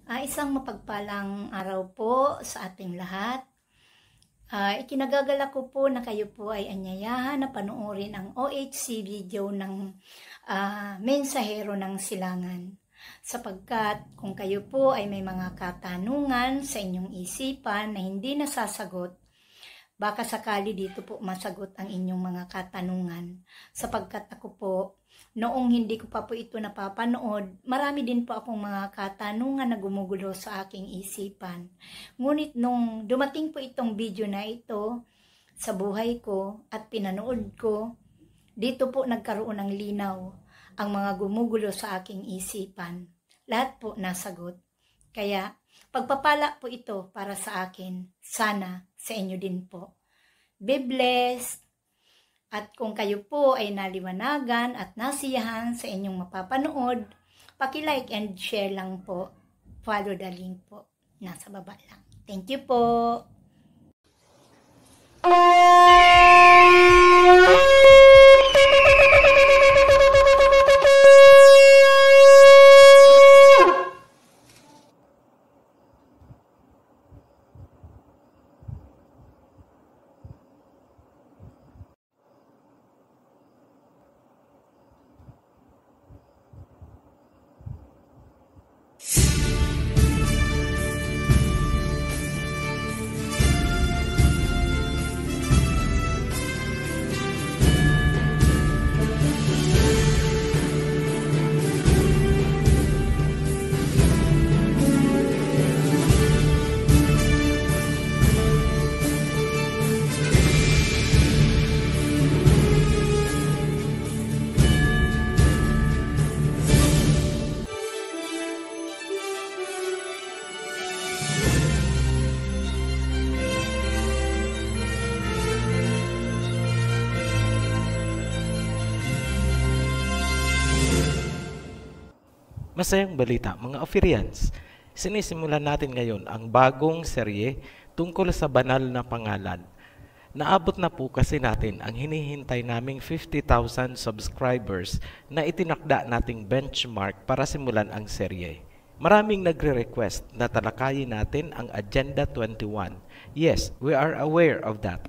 Isang mapagpalang araw po sa ating lahat. Ikinagagalak ko po na kayo po ay anyayahan na panoorin ang OHC video ng Mensahero ng Silangan. Sapagkat kung kayo po ay may mga katanungan sa inyong isipan na hindi nasasagot, baka sakali dito po masagot ang inyong mga katanungan. Sapagkat ako po, noong hindi ko pa po ito napapanood, marami din po akong mga katanungan na gumugulo sa aking isipan. Ngunit nung dumating po itong video na ito sa buhay ko at pinanood ko, dito po nagkaroon ng linaw ang mga gumugulo sa aking isipan. Lahat po nasagot. Kaya pagpapala po ito para sa akin. Sana sa inyo din po. Be blessed! At kung kayo po ay naliwanagan at nasiyahan sa inyong mapapanood, paki-like and share lang po. Follow the link po. Nasa baba lang. Thank you po! Masayang balita mga Ophirians, sinisimulan natin ngayon ang bagong serye tungkol sa banal na pangalan. Naabot na po kasi natin ang hinihintay naming 50,000 subscribers na itinakda nating benchmark para simulan ang serye. Maraming nagre-request na talakayin natin ang Agenda 21. Yes, we are aware of that.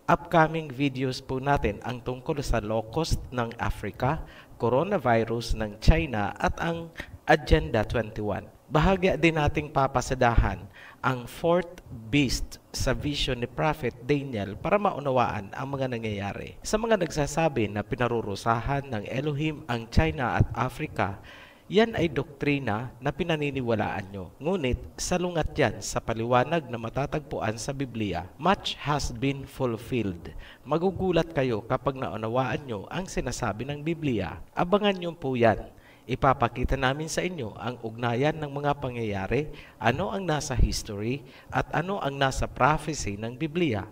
Upcoming videos po natin ang tungkol sa locust ng Africa, coronavirus ng China at ang Agenda 21. Bahagya din nating papasadahan ang fourth beast sa vision ni Prophet Daniel para maunawaan ang mga nangyayari. Sa mga nagsasabi na pinarurusahan ng Elohim ang China at Africa, yan ay doktrina na pinaniniwalaan nyo. Ngunit salungat yan sa paliwanag na matatagpuan sa Biblia. Much has been fulfilled. Magugulat kayo kapag naunawaan nyo ang sinasabi ng Biblia. Abangan nyo po yan. Ipapakita namin sa inyo ang ugnayan ng mga pangyayari, ano ang nasa history, at ano ang nasa prophecy ng Biblia.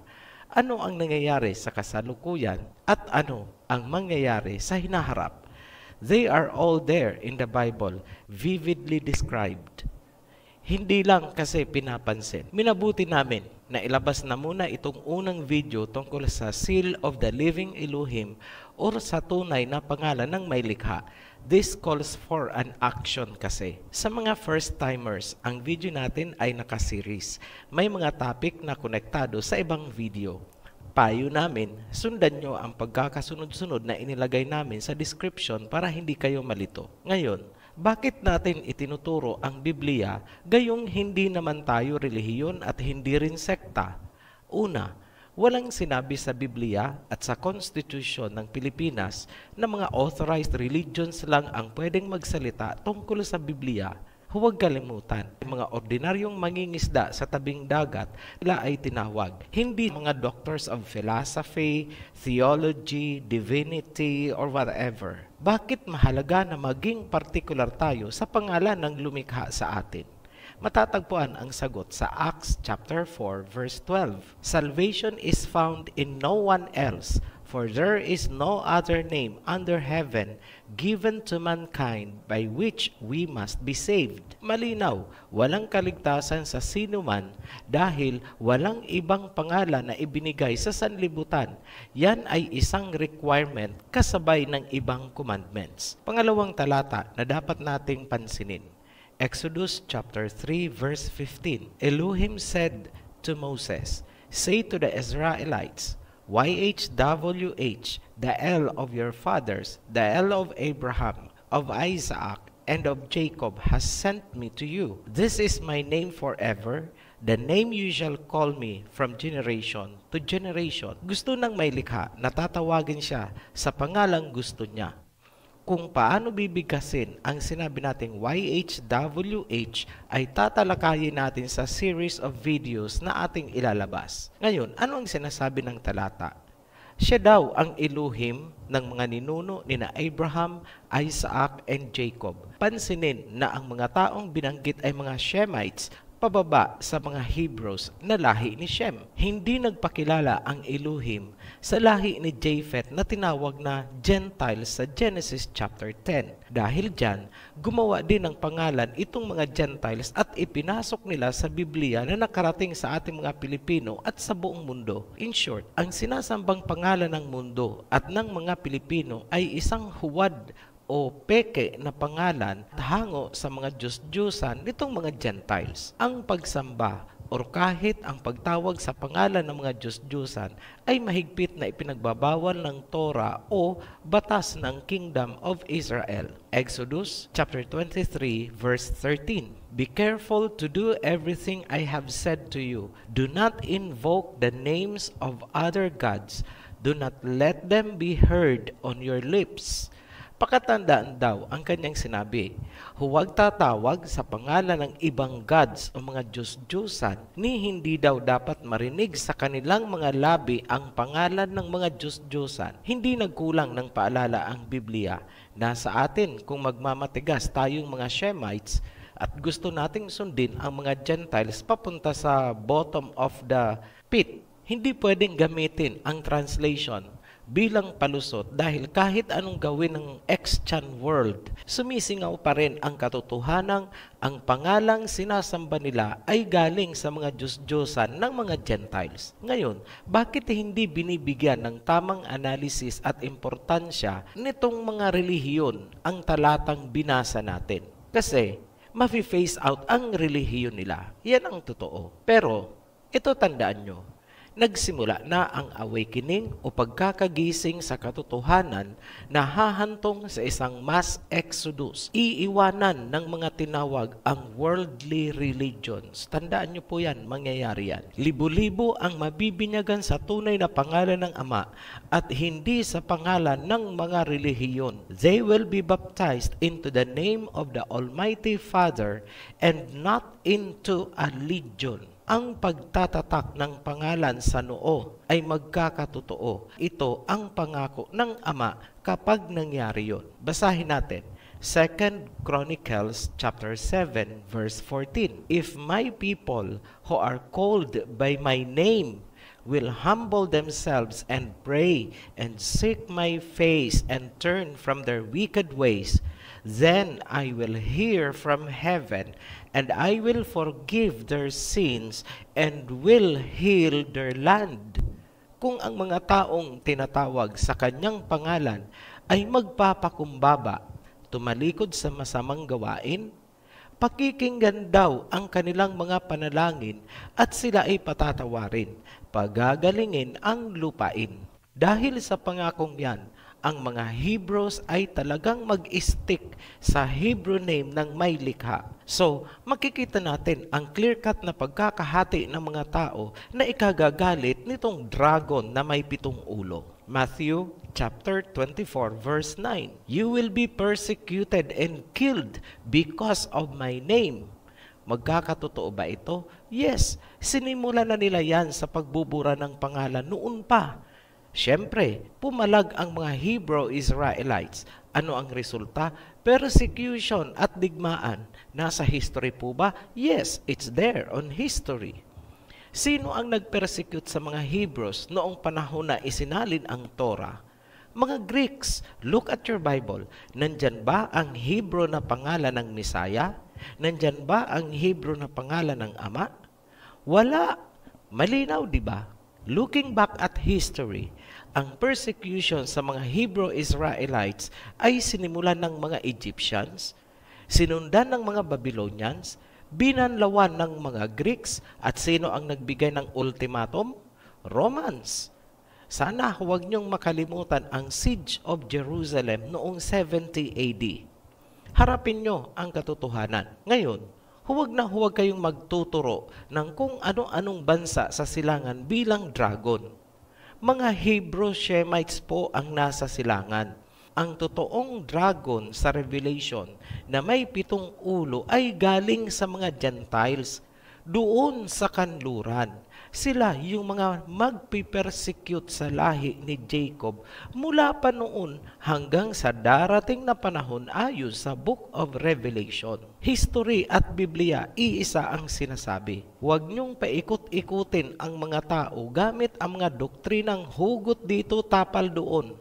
Ano ang nangyayari sa kasalukuyan, at ano ang mangyayari sa hinaharap. They are all there in the Bible, vividly described. Hindi lang kasi pinapansin. Minabuti namin na ilabas na muna itong unang video tungkol sa Seal of the Living Elohim o sa tunay na pangalan ng may likha. This calls for an action kasi. Sa mga first-timers, ang video natin ay nakaseries. May mga topic na konektado sa ibang video. Payo namin, sundan nyo ang pagkakasunod-sunod na inilagay namin sa description para hindi kayo malito. Ngayon, bakit natin itinuturo ang Biblia gayong hindi naman tayo relihiyon at hindi rin sekta? Una, walang sinabi sa Biblia at sa Constitution ng Pilipinas na mga authorized religions lang ang pwedeng magsalita tungkol sa Biblia. Huwag kalimutan, mga ordinaryong mangingisda sa tabing dagat, sila ay tinawag. Hindi mga doctors of philosophy, theology, divinity, or whatever. Bakit mahalaga na maging partikular tayo sa pangalan ng lumikha sa atin? Matatagpuan ang sagot sa Acts chapter 4 verse 12. Salvation is found in no one else, for there is no other name under heaven given to mankind by which we must be saved. Malinaw, walang kaligtasan sa sino man dahil walang ibang pangalan na ibinigay sa sanlibutan. Yan ay isang requirement kasabay ng ibang commandments. Pangalawang talata na dapat nating pansinin. Exodus chapter 3 verse 15. Elohim said to Moses, "Say to the Israelites, YHWH, the L of your fathers, the L of Abraham, of Isaac, and of Jacob has sent me to you. This is my name forever, the name you shall call me from generation to generation." Gusto ng may likha na tatawagin siya sa pangalang gusto niya. Kung paano bibigkasin ang sinabi nating YHWH ay tatalakayin natin sa series of videos na ating ilalabas. Ngayon, ano ang sinasabi ng talata? Siya daw ang Elohim ng mga ninuno ni na Abraham, Isaac, and Jacob. Pansinin na ang mga taong binanggit ay mga Shemites, pababa sa mga Hebrews na lahi ni Shem. Hindi nagpakilala ang Elohim sa lahi ni Japheth na tinawag na Gentiles sa Genesis chapter 10. Dahil dyan, gumawa din ng pangalan itong mga Gentiles at ipinasok nila sa Biblia na nakarating sa ating mga Pilipino at sa buong mundo. In short, ang sinasambang pangalan ng mundo at ng mga Pilipino ay isang huwad o peke na pangalan hango sa mga Diyos-Diyosan nitong mga Gentiles. Ang pagsamba o kahit ang pagtawag sa pangalan ng mga Diyos-Diyosan ay mahigpit na ipinagbabawal ng Torah o batas ng Kingdom of Israel. Exodus chapter 23 verse 13. Be careful to do everything I have said to you. Do not invoke the names of other gods. Do not let them be heard on your lips. Pakatandaan daw ang kanyang sinabi, huwag tatawag sa pangalan ng ibang gods o mga Diyos-Diyosan, ni hindi daw dapat marinig sa kanilang mga labi ang pangalan ng mga Diyos-Diyosan. Hindi nagkulang ng paalala ang Biblia. Nasa atin kung magmamatigas tayong mga Shemites at gusto nating sundin ang mga Gentiles papunta sa bottom of the pit. Hindi pwedeng gamitin ang translation bilang palusot dahil kahit anong gawin ng ex-chan world, sumisingaw pa rin ang katotohanang ang pangalang sinasamba nila ay galing sa mga Diyos-Diyosan ng mga Gentiles. Ngayon, bakit hindi binibigyan ng tamang analysis at importansya nitong mga relihiyon ang talatang binasa natin? Kasi, mafi-face out ang relihiyon nila. Yan ang totoo. Pero, ito tandaan nyo, nagsimula na ang awakening o pagkakagising sa katotohanan na hahantong sa isang mass exodus. Iiwanan ng mga tinawag ang worldly religions. Tandaan nyo po yan, mangyayari yan. Libo-libo ang mabibinyagan sa tunay na pangalan ng Ama at hindi sa pangalan ng mga relihiyon. They will be baptized into the name of the Almighty Father and not into a legion. Ang pagtatatak ng pangalan sa noo ay magkakatotoo. Ito ang pangako ng Ama kapag nangyari yun. Basahin natin. 2 Chronicles chapter 7 verse 14. If my people who are called by my name will humble themselves and pray and seek my face and turn from their wicked ways, then I will hear from heaven, and I will forgive their sins, and will heal their land. Kung ang mga taong tinatawag sa kanyang pangalan ay magpapakumbaba, tumalikod sa masamang gawain, pakikinggan daw ang kanilang mga panalangin at sila ay patatawarin, pagagalingin ang lupain. Dahil sa pangakong yan, ang mga Hebrews ay talagang mag-stick sa Hebrew name ng may likha. So, makikita natin ang clear-cut na pagkakahati ng mga tao na ikagagalit nitong dragon na may 7 ulo. Matthew chapter 24 verse 9. You will be persecuted and killed because of my name. Magkakatotoo ba ito? Yes, sinimulan na nila yan sa pagbubura ng pangalan noon pa. Siyempre, pumalag ang mga Hebrew Israelites. Ano ang resulta? Persecution at digmaan. Nasa history po ba? Yes, it's there on history. Sino ang nag-persecute sa mga Hebrews noong panahon na isinalin ang Torah? Mga Greeks. Look at your Bible. Nandyan ba ang Hebrew na pangalan ng Messiah? Nandyan ba ang Hebrew na pangalan ng Ama? Wala. Malinaw, di ba? Looking back at history, ang persecution sa mga Hebrew Israelites ay sinimulan ng mga Egyptians. Sinundan ng mga Babylonians, binanlawan ng mga Greeks, at sino ang nagbigay ng ultimatum? Romans. Sana huwag niyong makalimutan ang Siege of Jerusalem noong 70 AD. Harapin niyo ang katotohanan. Ngayon, huwag kayong magtuturo ng kung ano-anong bansa sa silangan bilang dragon. Mga Hebrew Shemites po ang nasa silangan. Ang totoong dragon sa Revelation na may 7 ulo ay galing sa mga Gentiles doon sa kanluran. Sila yung mga magpipersecute sa lahi ni Jacob mula pa noon hanggang sa darating na panahon ayon sa Book of Revelation. History at Biblia, iisa ang sinasabi. Huwag niyong paikot-ikutin ang mga tao gamit ang mga doktrinang hugot dito tapal doon.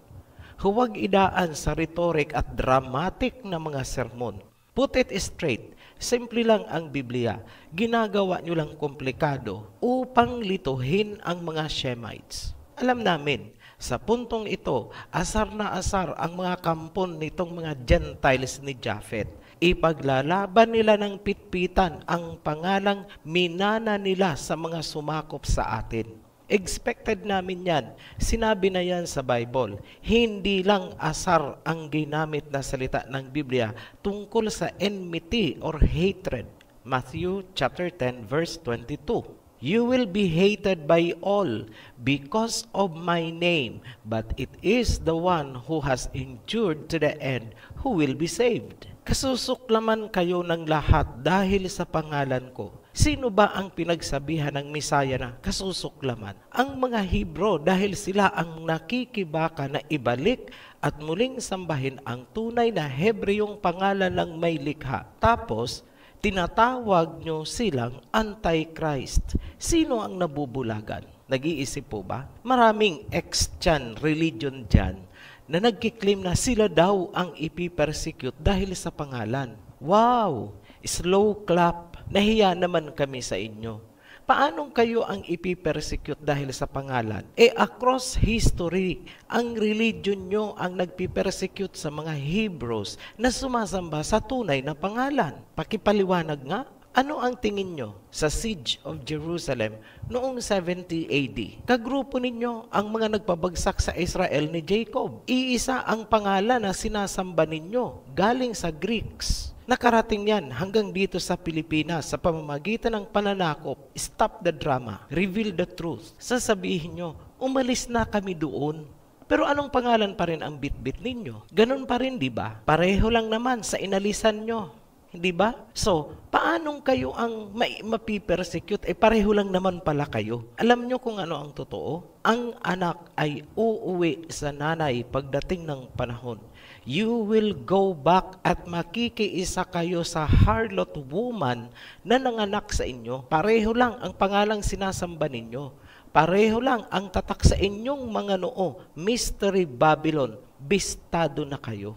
Huwag idaan sa rhetoric at dramatic na mga sermon. Put it straight. Simple lang ang Biblia. Ginagawa nyo lang komplikado upang lituhin ang mga Shemites. Alam namin, sa puntong ito, asar na asar ang mga kampon nitong mga Gentiles ni Japhet. Ipaglalaban nila ng pitpitan ang pangalang minana nila sa mga sumakop sa atin. Expected namin yan. Sinabi na yan sa Bible. Hindi lang asar ang ginamit na salita ng Biblia tungkol sa enmity or hatred. Matthew chapter 10 verse 22. You will be hated by all because of my name, but it is the one who has endured to the end who will be saved. Kasusuklaman kayo ng lahat dahil sa pangalan ko. Sino ba ang pinagsabihan ng Misaya na kasusuklaman? Ang mga Hebrew dahil sila ang nakikibaka na ibalik at muling sambahin ang tunay na Hebreyong pangalan ng may likha. Tapos, tinatawag nyo silang Antichrist. Sino ang nabubulagan? Nag-iisip po ba? Maraming ex-Chan religion dyan na nagkiklaim na sila daw ang ipipersecute dahil sa pangalan. Wow! Slow clap. Nahiya naman kami sa inyo. Paanong kayo ang ipipersecute dahil sa pangalan? Across history, ang religion nyo ang nagpipersecute sa mga Hebrews na sumasamba sa tunay na pangalan. Pakipaliwanag nga. Ano ang tingin nyo sa Siege of Jerusalem noong 70 AD? Kagrupo ninyo ang mga nagpabagsak sa Israel ni Jacob. Iisa ang pangalan na sinasamba ninyo galing sa Greeks. Nakarating yan hanggang dito sa Pilipinas sa pamamagitan ng pananakop. Stop the drama. Reveal the truth. Sasabihin nyo, umalis na kami doon. Pero anong pangalan pa rin ang bitbit ninyo? Ganun pa rin, di ba? Pareho lang naman sa inalisan nyo. Di ba? So, paanong kayo ang mapipersecute? Pareho lang naman pala kayo. Alam nyo kung ano ang totoo? Ang anak ay uuwi sa nanay pagdating ng panahon. You will go back at makikiisa kayo sa harlot woman na nanganak sa inyo. Pareho lang ang pangalang sinasamba ninyo. Pareho lang ang tatak sa inyong mga noo. Mystery Babylon, bistado na kayo.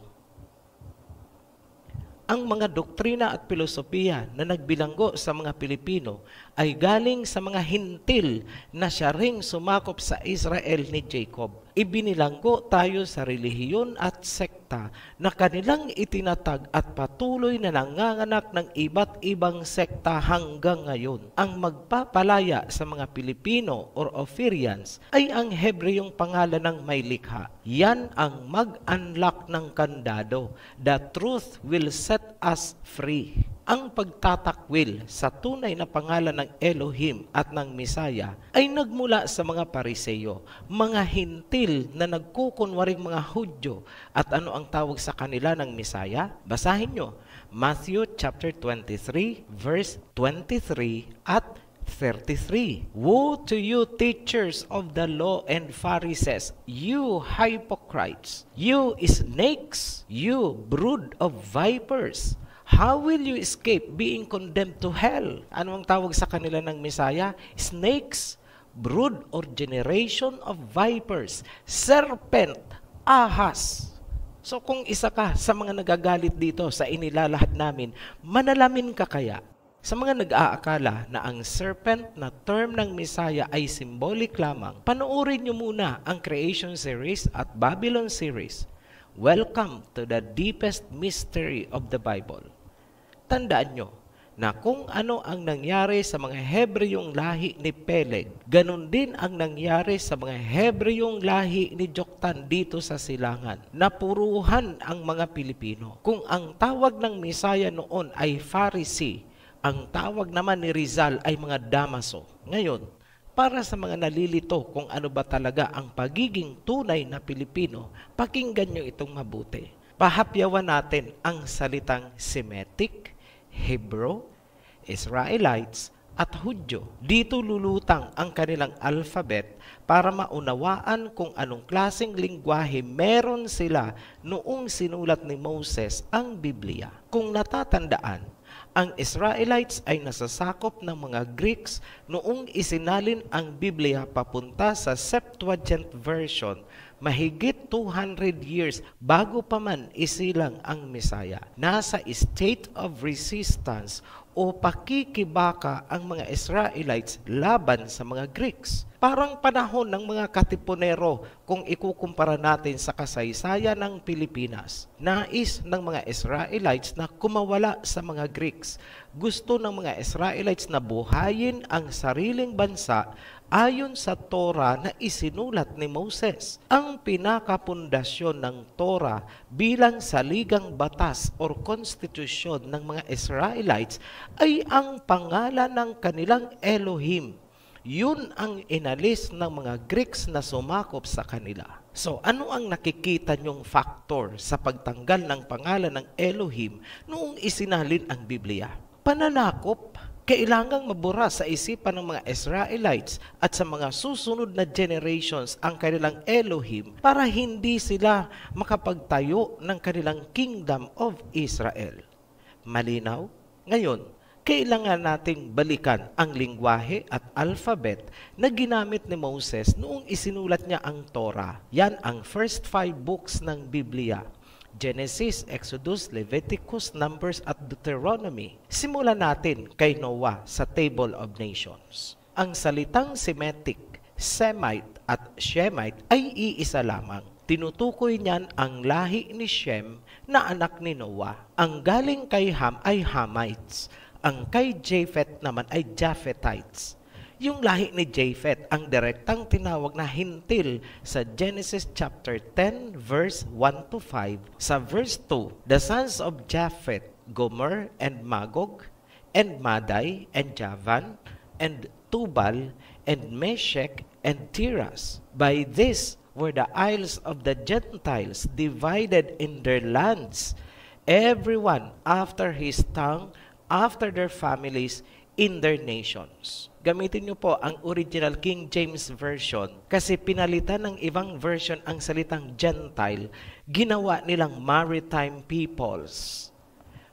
Ang mga doktrina at filosofiya na nagbilanggo sa mga Pilipino ay galing sa mga hintil na siya ring sumakop sa Israel ni Jacob. Ibinilanggo tayo sa relihiyon at sekta na kanilang itinatag at patuloy na nanganganak ng iba't ibang sekta hanggang ngayon. Ang magpapalaya sa mga Pilipino or Ophirians ay ang Hebreyong pangalan ng may likha. Yan ang mag-unlock ng kandado. The truth will set us free. Ang pagtatakwil sa tunay na pangalan ng Elohim at ng Misaya ay nagmula sa mga Pariseyo, mga hintil na nagkukunwaring mga Hudyo. At ano ang tawag sa kanila ng Misaya? Basahin nyo, Matthew chapter 23, verse 23 at 33. Woe to you, teachers of the law and Pharisees, you hypocrites, you snakes, you brood of vipers. How will you escape being condemned to hell? Ano ang tawag sa kanila ng Misaya? Snakes, brood or generation of vipers, serpent, ahas. So kung isa ka sa mga nagagalit dito sa inilalahad namin, manalamin ka kaya? Sa mga nag-aakala na ang serpent na term ng Misaya ay symbolic lamang, panoorin nyo muna ang Creation series at Babylon series. Welcome to the deepest mystery of the Bible. Tandaan nyo na kung ano ang nangyari sa mga Hebreyong lahi ni Peleg, ganun din ang nangyari sa mga Hebreyong lahi ni Joktan dito sa silangan. Napuruhan ang mga Pilipino. Kung ang tawag ng Misaya noon ay Pharisee, ang tawag naman ni Rizal ay mga Damaso. Ngayon, para sa mga nalilito kung ano ba talaga ang pagiging tunay na Pilipino, pakinggan nyo itong mabuti. Pahapyawan natin ang salitang Semitic, Hebrew, Israelites, at Hudyo. Dito lulutang ang kanilang alphabet para maunawaan kung anong klaseng lingwahe meron sila noong sinulat ni Moses ang Biblia. Kung natatandaan, ang Israelites ay nasasakop ng mga Greeks noong isinalin ang Biblia papunta sa Septuagint version mahigit 200 years bago pa man isilang ang Mesaya. Nasa state of resistance o pakikibaka ang mga Israelites laban sa mga Greeks. Parang panahon ng mga katipunero kung ikukumpara natin sa kasaysayan ng Pilipinas. Nais ng mga Israelites na kumawala sa mga Greeks. Gusto ng mga Israelites na buhayin ang sariling bansa ayon sa Torah na isinulat ni Moses. Ang pinakapundasyon ng Torah bilang saligang batas o konstitusyon ng mga Israelites ay ang pangalan ng kanilang Elohim. Yun ang inalis ng mga Greeks na sumakop sa kanila. So, ano ang nakikita nyong factor sa pagtanggal ng pangalan ng Elohim noong isinalin ang Biblia? Pananakop. Kailangang mabura sa isipan ng mga Israelites at sa mga susunod na generations ang kanilang Elohim para hindi sila makapagtayo ng kanilang Kingdom of Israel. Malinaw? Ngayon, kailangan nating balikan ang lingwahe at alphabet na ginamit ni Moses noong isinulat niya ang Torah. Yan ang first 5 books ng Biblia. Genesis, Exodus, Leviticus, Numbers at Deuteronomy. Simulan natin kay Noah sa Table of Nations. Ang salitang Semitic, Semite at Shemite ay iisa lamang. Tinutukoy niyan ang lahi ni Shem na anak ni Noah. Ang galing kay Ham ay Hamites. Ang kay Japheth naman ay Japhetites. Yung lahi ni Japheth ang direktang tinawag na hintil sa Genesis chapter 10 verse 1 to 5. Sa verse 2, the sons of Japheth, Gomer and Magog, and Madai and Javan, and Tubal, and Meshech, and Tiras. By this were the isles of the Gentiles divided in their lands, everyone after his tongue, after their families, in their nations. Gamitin niyo po ang original King James Version kasi pinalitan ng ibang version ang salitang Gentile, ginawa nilang maritime peoples.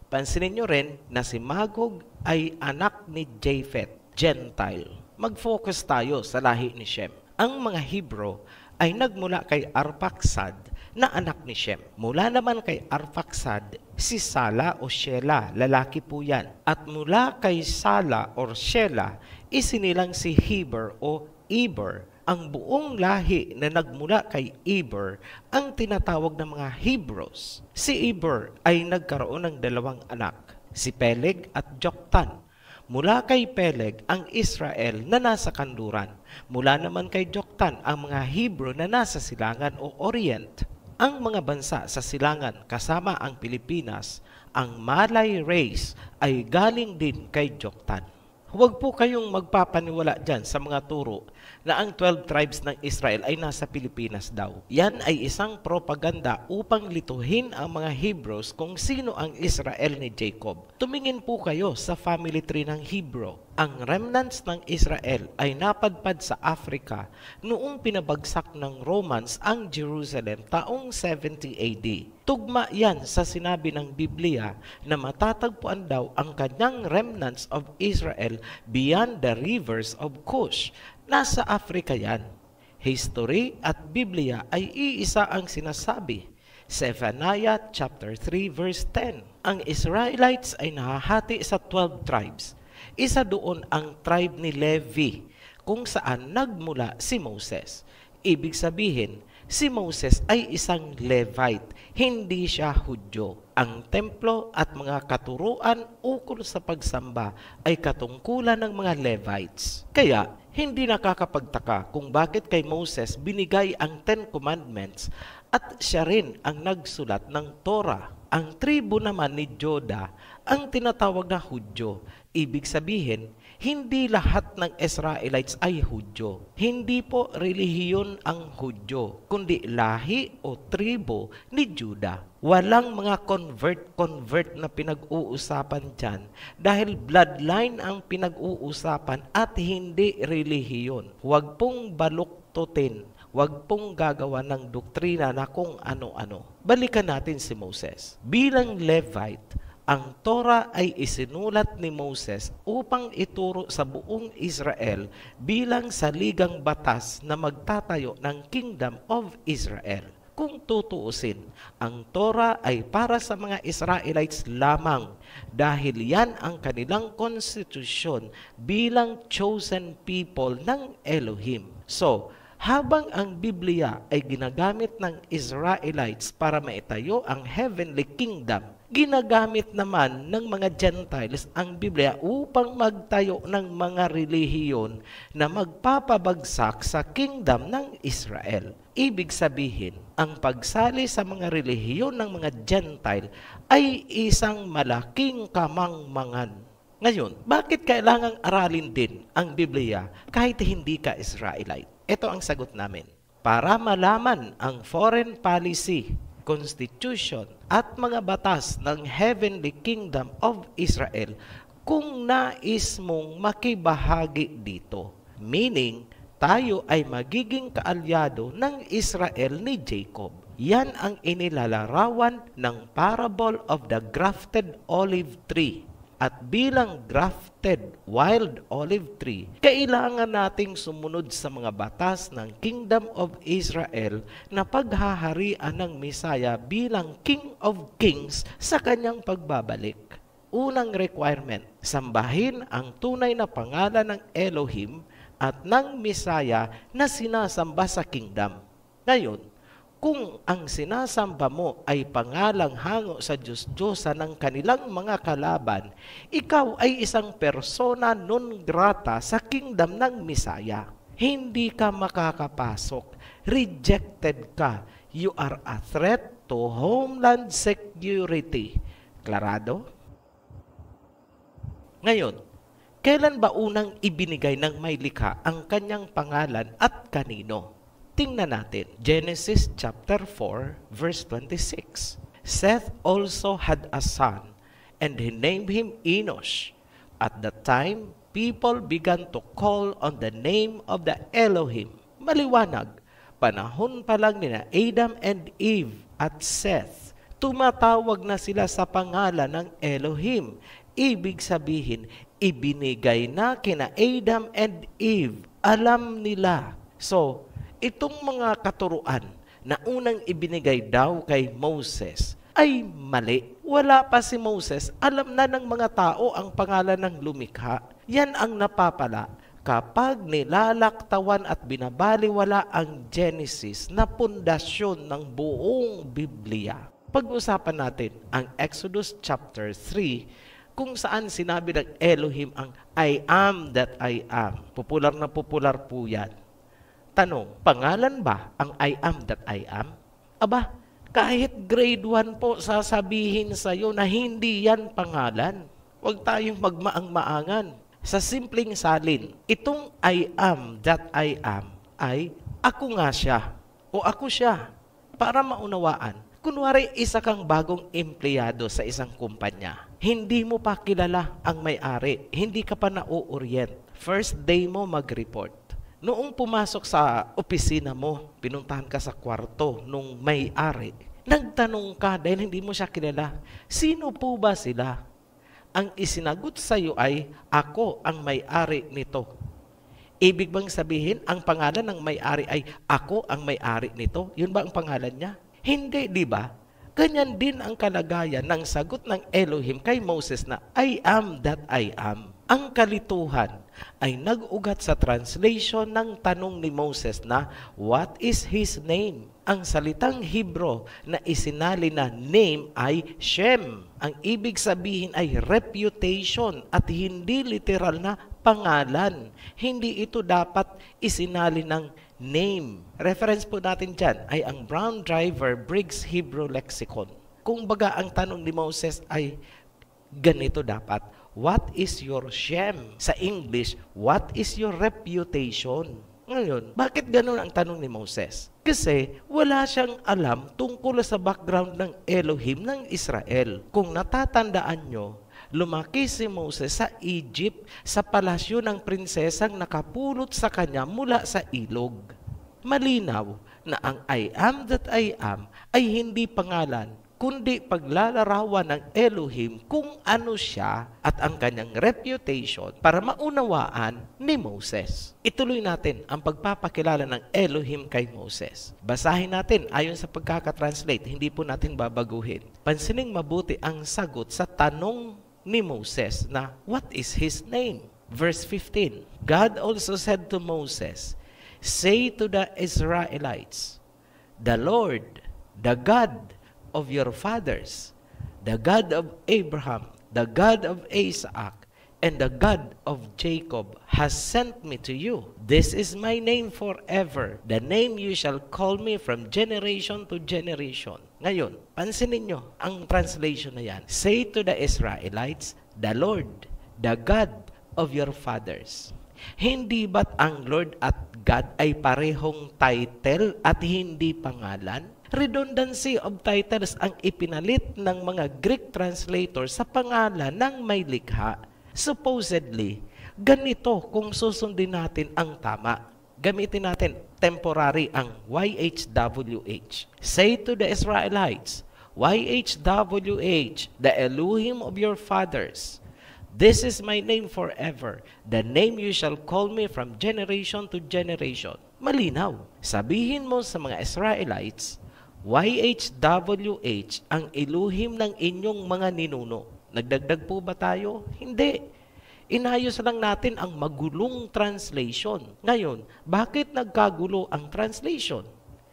Pansinin niyo rin na si Magog ay anak ni Japheth, Gentile. Mag-focus tayo sa lahi ni Shem. Ang mga Hebrew ay nagmula kay Arphaxad na anak ni Shem. Mula naman kay Arphaxad, si Sala o Shela, lalaki po yan. At mula kay Sala or Shela, isinilang si Heber o Eber. Ang buong lahi na nagmula kay Eber ang tinatawag ng mga Hebrews. Si Eber ay nagkaroon ng 2 anak, si Peleg at Joktan. Mula kay Peleg ang Israel na nasa kanluran. Mula naman kay Joktan ang mga Hebrew na nasa silangan o Orient. Ang mga bansa sa silangan kasama ang Pilipinas, ang Malay race ay galing din kay Joktan. Huwag po kayong magpapaniwala dyan sa mga turo na ang 12 tribes ng Israel ay nasa Pilipinas daw. Yan ay isang propaganda upang lituhin ang mga Hebrews kung sino ang Israel ni Jacob. Tumingin po kayo sa family tree ng Hebrew. Ang remnants ng Israel ay napadpad sa Africa noong pinabagsak ng Romans ang Jerusalem taong 70 AD. Tugma yan sa sinabi ng Biblia na matatagpuan daw ang kanyang remnants of Israel beyond the rivers of Cush. Nasa Africa yan. History at Biblia ay iisa ang sinasabi. Zephaniah chapter 3 verse 10. Ang Israelites ay nahahati sa 12 tribes. Isa doon ang tribe ni Levi kung saan nagmula si Moses. Ibig sabihin, Si Moses ay isang Levite, hindi siya Hudyo. Ang templo at mga katuruan ukol sa pagsamba ay katungkulan ng mga Levites. Kaya, hindi nakakapagtaka kung bakit kay Moses binigay ang 10 Commandments at siya rin ang nagsulat ng Torah. Ang tribo naman ni Judah ang tinatawag na Hudyo. Ibig sabihin, hindi lahat ng Israelites ay Hudyo. Hindi po relihiyon ang Hudyo, kundi lahi o tribo ni Judah. Walang mga convert na pinag-uusapan dyan dahil bloodline ang pinag-uusapan at hindi relihiyon. Huwag pong baluktutin, huwag pong gagawa ng doktrina na kung ano-ano. Balikan natin si Moses. Bilang Levite, ang Torah ay isinulat ni Moses upang ituro sa buong Israel bilang saligang batas na magtatayo ng Kingdom of Israel. Kung tutuusin, ang Torah ay para sa mga Israelites lamang dahil yan ang kanilang konstitusyon bilang chosen people ng Elohim. So, habang ang Biblia ay ginagamit ng Israelites para maitayo ang heavenly kingdom, ginagamit naman ng mga Gentiles ang Biblia upang magtayo ng mga relihiyon na magpapabagsak sa kingdom ng Israel. Ibig sabihin, ang pagsali sa mga relihiyon ng mga Gentile ay isang malaking kamangmangan. Ngayon, bakit kailangang aralin din ang Biblia kahit hindi ka Israelite? Ito ang sagot namin. Para malaman ang foreign policy, constitution at mga batas ng Heavenly Kingdom of Israel kung nais mong makibahagi dito. Meaning, tayo ay magiging kaalyado ng Israel ni Jacob. Yan ang inilalarawan ng parable of the grafted olive tree. At bilang grafted wild olive tree, kailangan nating sumunod sa mga batas ng Kingdom of Israel na paghaharian ng Messiah bilang King of Kings sa kanyang pagbabalik. Unang requirement, sambahin ang tunay na pangalan ng Elohim at ng Messiah na sinasamba sa kingdom. Ngayon, kung ang sinasamba mo ay pangalang hango sa Diyos-Diyosa ng kanilang mga kalaban, ikaw ay isang persona non grata sa kingdom ng Messiah. Hindi ka makakapasok. Rejected ka. You are a threat to homeland security. Klarado? Ngayon, kailan ba unang ibinigay ng may likha ang kanyang pangalan at kanino? Tingnan natin, Genesis chapter 4, verse 26. Seth also had a son, and he named him Enosh. At that time, people began to call on the name of the Elohim. Maliwanag, panahon pa lang nina Adam and Eve at Seth, tumatawag na sila sa pangalan ng Elohim. Ibig sabihin, ibinigay na kina Adam and Eve. Alam nila. So, itong mga katuruan na unang ibinigay daw kay Moses ay mali. Wala pa si Moses, alam na ng mga tao ang pangalan ng lumikha. Yan ang napapala kapag nilalaktawan at binabaliwala ang Genesis na pundasyon ng buong Biblia. Pag-usapan natin ang Exodus chapter 3 kung saan sinabi ng Elohim ang I am that I am. Popular na popular po yan. Tanong, pangalan ba ang I am that I am? Aba, kahit grade 1 po sasabihin sa iyo na hindi yan pangalan. Huwag tayong magmaang-maangan. Sa simpleng salin, itong I am that I am ay ako nga siya o ako siya. Para maunawaan, kunwari isa kang bagong empleyado sa isang kumpanya. Hindi mo pa kilala ang may-ari. Hindi ka pa na-orient. First day mo mag-report. Noong pumasok sa opisina mo, pinuntahan ka sa kwarto nung may-ari, nagtanong ka dahil hindi mo siya kilala, sino po ba sila? Ang isinagot sa iyo ay, ako ang may-ari nito. Ibig bang sabihin, ang pangalan ng may-ari ay, ako ang may-ari nito? Yun ba ang pangalan niya? Hindi, di ba? Ganyan din ang kalagayan ng sagot ng Elohim kay Moses na, I am that I am. Ang kalituhan ay nag-ugat sa translation ng tanong ni Moses na, what is his name? Ang salitang Hebrew na isinali na name ay Shem. Ang ibig sabihin ay reputation at hindi literal na pangalan. Hindi ito dapat isinali ng name. Reference po natin dyan ay ang Brown Driver Briggs Hebrew Lexicon. Kung baga ang tanong ni Moses ay ganito dapat, what is your Shem? Sa English, what is your reputation? Ngayon, bakit ganun ang tanong ni Moses? Kasi wala siyang alam tungkol sa background ng Elohim ng Israel. Kung natatandaan nyo, lumaki si Moses sa Egypt sa palasyo ng prinsesang nakapulot sa kanya mula sa ilog. Malinaw na ang I am that I am ay hindi pangalan, kundi paglalarawan ng Elohim kung ano siya at ang kanyang reputation para maunawaan ni Moses. Ituloy natin ang pagpapakilala ng Elohim kay Moses. Basahin natin ayon sa pagkakatranslate, hindi po natin babaguhin. Pansining mabuti ang sagot sa tanong ni Moses na, what is his name? Verse 15, God also said to Moses, say to the Israelites, the Lord, the God of your fathers, the God of Abraham, the God of Isaac, and the God of Jacob has sent me to you. This is my name forever, the name you shall call me from generation to generation. Ngayon, pansinin nyo ang translation na yan. Say to the Israelites, the Lord, the God of your fathers. Hindi ba't ang Lord at God ay parehong title at hindi pangalan? Redundancy of titles ang ipinalit ng mga Greek translators sa pangalan ng may likha. Supposedly, ganito kung susundin natin ang tama. Gamitin natin temporary ang YHWH. Say to the Israelites, YHWH, the Elohim of your fathers. This is my name forever, the name you shall call me from generation to generation. Malinaw. Sabihin mo sa mga Israelites, YHWH ang Elohim ng inyong mga ninuno. Nagdagdag po ba tayo? Hindi. Inayos lang natin ang magulong translation. Ngayon, bakit nagkagulo ang translation?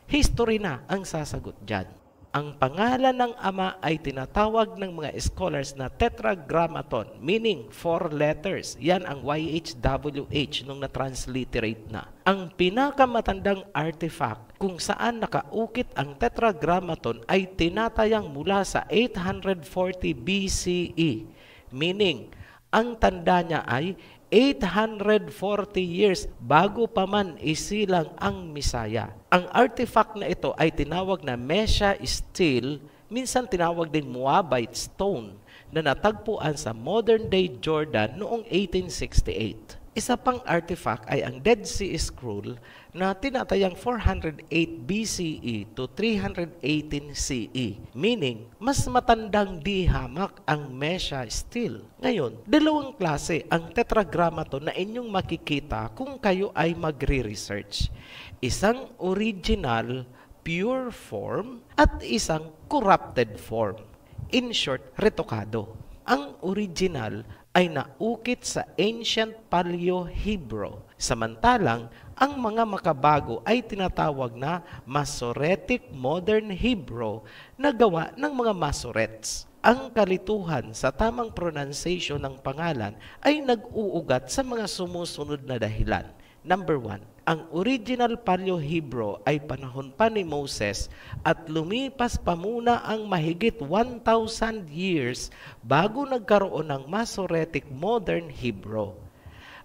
History na ang sasagot dyan. Ang pangalan ng Ama ay tinatawag ng mga scholars na tetragrammaton, meaning 4 letters. Yan ang YHWH nung na-transliterate na. Ang pinakamatandang artifact kung saan nakaukit ang tetragrammaton ay tinatayang mula sa 840 BCE, meaning ang tanda niya ay 840 years bago pa man isilang ang Misaya. Ang artifact na ito ay tinawag na Mesha Stele, minsan tinawag din Moabite Stone, na natagpuan sa modern-day Jordan noong 1868. Isa pang artifact ay ang Dead Sea Scroll na tinatayang 408 BCE to 318 CE, meaning mas matandang dihamak ang Mesha Stele. Ngayon, dalawang klase ang tetragrammaton na inyong makikita kung kayo ay magre-research. Isang original, pure form at isang corrupted form. In short, retokado. Ang original ay naukit sa Ancient Paleo-Hebrew. Samantalang, ang mga makabago ay tinatawag na Masoretic Modern Hebrew na gawa ng mga Masorets. Ang kalituhan sa tamang pronunciation ng pangalan ay nag-uugat sa mga sumusunod na dahilan. Number 1, ang original Paleo-Hebrew ay panahon pa ni Moses at lumipas pa muna ang mahigit 1,000 years bago nagkaroon ng Masoretic Modern Hebrew.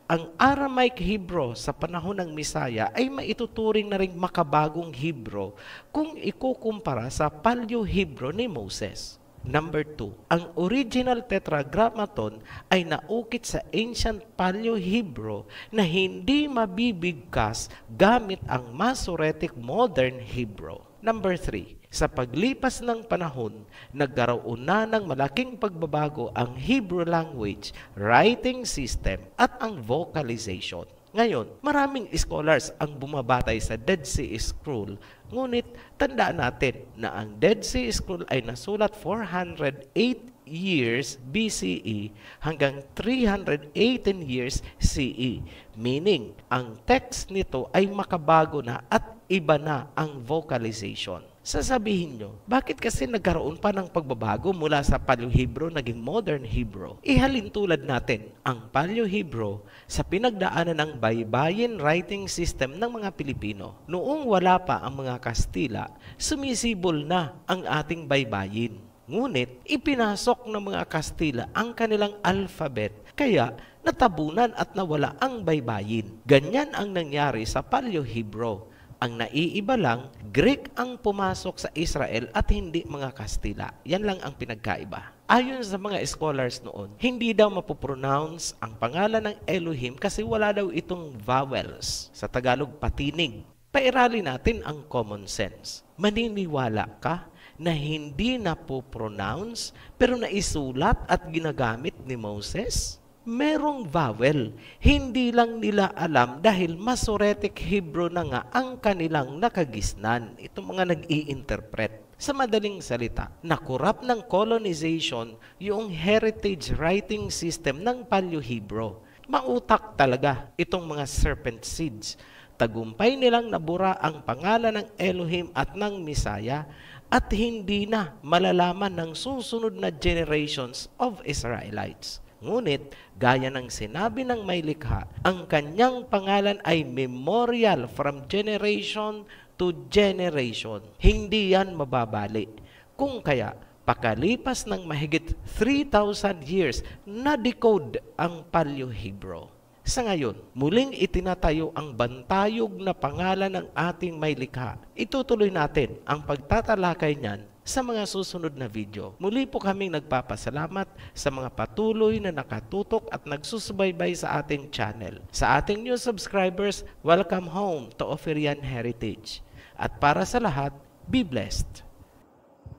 Ang Aramaic Hebrew sa panahon ng Misaya ay maituturing na ring makabagong Hebrew kung ikukumpara sa Paleo-Hebrew ni Moses. Number 2, ang original tetragrammaton ay naukit sa Ancient Paleo-Hebrew na hindi mabibigkas gamit ang Masoretic Modern Hebrew. Number 3, sa paglipas ng panahon, nagkaroon na ng malaking pagbabago ang Hebrew language, writing system at ang vocalization. Ngayon, maraming scholars ang bumabatay sa Dead Sea Scroll, ngunit tandaan natin na ang Dead Sea Scroll ay nasulat 408 years BCE hanggang 318 years CE. Meaning, ang text nito ay makabago na at iba na ang vocalization. Sasabihin nyo, bakit kasi nagkaroon pa ng pagbabago mula sa Paleo-Hebrew naging Modern Hebrew? Ihalin tulad natin ang Paleo-Hebrew sa pinagdaanan ng baybayin writing system ng mga Pilipino. Noong wala pa ang mga Kastila, sumisibol na ang ating baybayin. Ngunit, ipinasok ng mga Kastila ang kanilang alphabet, kaya natabunan at nawala ang baybayin. Ganyan ang nangyari sa Paleo-Hebrew. Ang naiiba lang, Greek ang pumasok sa Israel at hindi mga Kastila. Yan lang ang pinagkaiba. Ayon sa mga scholars noon, hindi daw mapopronounce ang pangalan ng Elohim kasi wala daw itong vowels. Sa Tagalog, patinig. Pairali natin ang common sense. Maniniwala ka na hindi napopronounce pero naisulat at ginagamit ni Moses? Merong vowel. Hindi lang nila alam dahil Masoretic Hebrew na nga ang kanilang nakagisnan. Ito mga nag-i-interpret. Sa madaling salita, nakurap ng colonization yung heritage writing system ng Paleo-Hebrew. Mautak talaga itong mga serpent seeds. Tagumpay nilang nabura ang pangalan ng Elohim at ng Messiah at hindi na malalaman ng susunod na generations of Israelites. Ngunit, gaya ng sinabi ng may likha, ang kanyang pangalan ay memorial from generation to generation. Hindi yan mababali. Kung kaya, pakalipas ng mahigit 3,000 years, na-decode ang Paleo-Hebrew. Sa ngayon, muling itinatayo ang bantayog na pangalan ng ating may likha. Itutuloy natin ang pagtatalakay niyan sa mga susunod na video. Muli po kaming nagpapasalamat sa mga patuloy na nakatutok at nagsusubaybay sa ating channel. Sa ating new subscribers, welcome home to Ophirian Heritage. At para sa lahat, be blessed.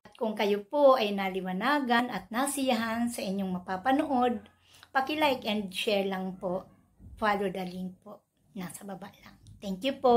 At kung kayo po ay naliwanagan at nasiyahan sa inyong mapapanood, paki-like and share lang po. Follow the link po. Nasa baba lang. Thank you po.